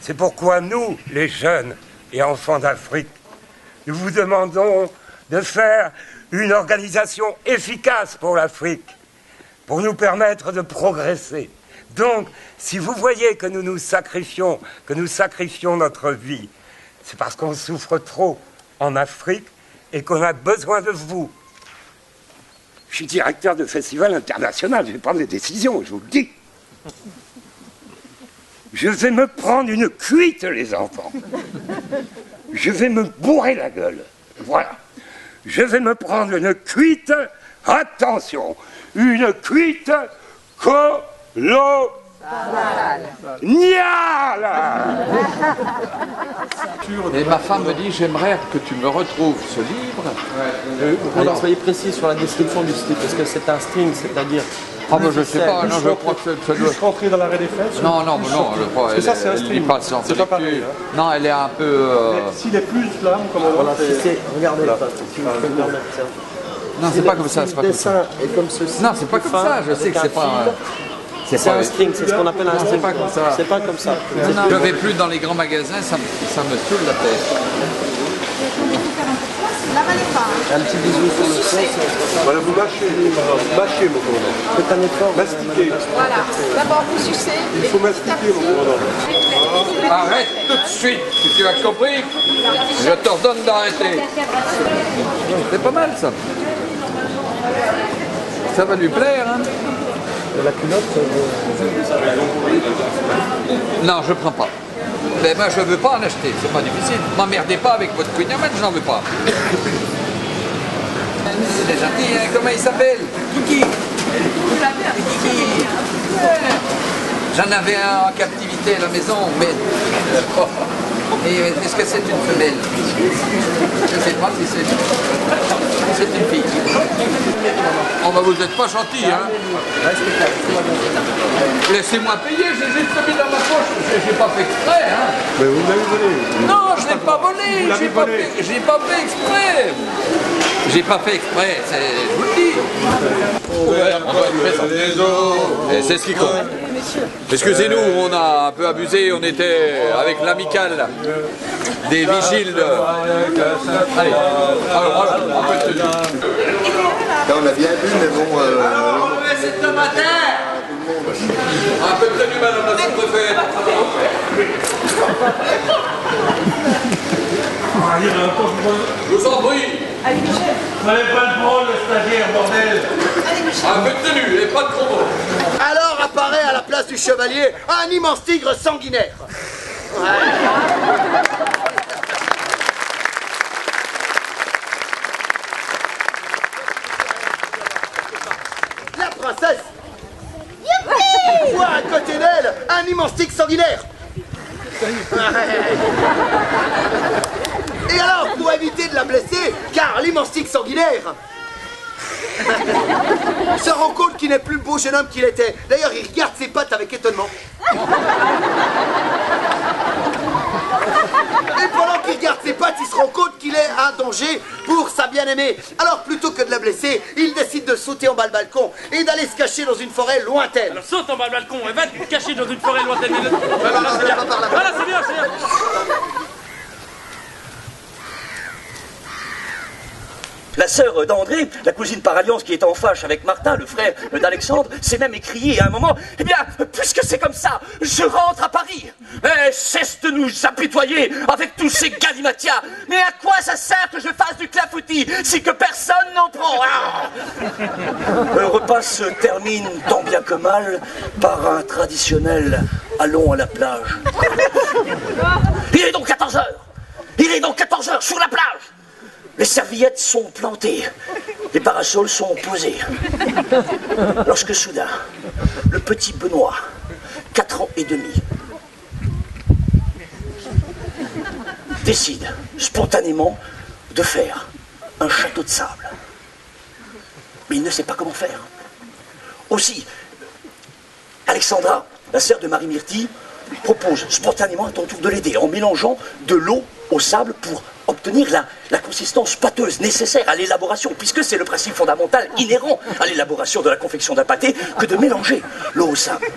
C'est pourquoi nous, les jeunes et enfants d'Afrique, nous vous demandons de faire une organisation efficace pour l'Afrique, pour nous permettre de progresser. Donc, si vous voyez que nous nous sacrifions, que nous sacrifions notre vie, c'est parce qu'on souffre trop en Afrique et qu'on a besoin de vous. Je suis directeur de festival international, je vais prendre les décisions, je vous le dis. Je vais me prendre une cuite, les enfants. Je vais me bourrer la gueule. Voilà. Je vais me prendre une cuite, attention, une cuite colossale. Et ma femme me dit, j'aimerais que tu me retrouves ce livre. Alors soyez précis sur la description du style, parce que c'est un string, c'est-à-dire... Ah ben je sais pas, non, je crois que ça doit... Juste rentrer dans l'arrêt des fesses. Non, non, non, je crois parce que ça c'est un string, c'est pas pareil. Hein. Non, elle est un peu... S'il est plus là, comme on voilà, regardez, là. Si vous pouvez me remettre ça. Non, c'est pas comme ça, c'est pas comme ça. Le dessin est comme ceci. Non, c'est pas comme ça, je sais que c'est pas... C'est un string, c'est ce qu'on appelle un string. C'est pas comme ça. C'est pas comme ça. Je vais plus dans les grands magasins, ça me saoule la tête. Un petit bisou sur le fond. Voilà, vous mâchez, mon commandant. Faites un effort. Mastiquez. Voilà. D'abord, vous sucez. Il faut mastiquer, mon commandant. Arrête tout de suite, si tu as compris. Je t'ordonne d'arrêter. C'est pas mal, ça. Ça va lui plaire, hein. La culotte, Non, je prends pas. Mais moi, je veux pas en acheter, c'est pas difficile. M'emmerdez pas avec votre Queen Amman, je n'en veux pas. C'est gentil, hein. Comment il s'appelle? Kiki. Kiki. J'en avais un en captivité à la maison, mais... Est-ce que c'est une femelle? Je ne sais pas si c'est une fille. Oh bah vous n'êtes pas gentil, hein. Laissez-moi payer, j'ai juste mis dans ma poche. J'ai pas fait exprès, hein. Mais vous l'avez volé. Non, je l'ai pas volé. J'ai pas fait exprès. J'ai pas fait exprès, je vous le dis. On doit être présenter les eaux. Et c'est ce qui compte. Excusez-nous, on a un peu abusé, on était avec l'amicale des vigiles de... Allez, alors voilà, on peut tenir. Là, on a bien vu, mais bon... c'est ce matin. Un peu de tenue, madame la sous-préfète. Je vous en prie. Allez, Michel. Vous n'avez pas le drôle, le stagiaire, bordel. Allez, Michel. Un peu de tenue, et pas de gros mots. Alors apparaît à la place du chevalier un immense tigre sanguinaire. La princesse voit à côté d'elle un immense tigre sanguinaire. Et alors, pour éviter de la blesser, car l'immense tigre sanguinaire se rend compte qu'il n'est plus le beau jeune homme qu'il était. D'ailleurs, il regarde ses pattes avec étonnement. Et pendant qu'il regarde ses pattes, il se rend compte qu'il est un danger pour sa bien-aimée. Alors, plutôt que de la blesser, il décide de sauter en bas le balcon et d'aller se cacher dans une forêt lointaine. Alors saute en bas le balcon et va te cacher dans une forêt lointaine. Voilà, c'est bien. Voilà, c'est bien, c'est bien. La sœur d'André, la cousine par alliance qui est en fâche avec Martin, le frère d'Alexandre, s'est même écrié à un moment, eh bien, puisque c'est comme ça, je rentre à Paris. Mais cesse de nous apitoyer avec tous ces galimatias. Mais à quoi ça sert que je fasse du clafoutis si que personne n'en prend? Le repas se termine tant bien que mal par un traditionnel allons à la plage. Il est donc 14 heures. Il est donc 14 heures sur la plage. Les serviettes sont plantées, les parasols sont posés. Lorsque soudain, le petit Benoît, 4 ans et demi, décide spontanément de faire un château de sable. Mais il ne sait pas comment faire. Aussi, Alexandra, la sœur de Marie-Myrtille, propose spontanément à ton tour de l'aider en mélangeant de l'eau au sable pour obtenir la consistance pâteuse nécessaire à l'élaboration, puisque c'est le principe fondamental inhérent à l'élaboration de la confection d'un pâté que de mélanger l'eau au sable.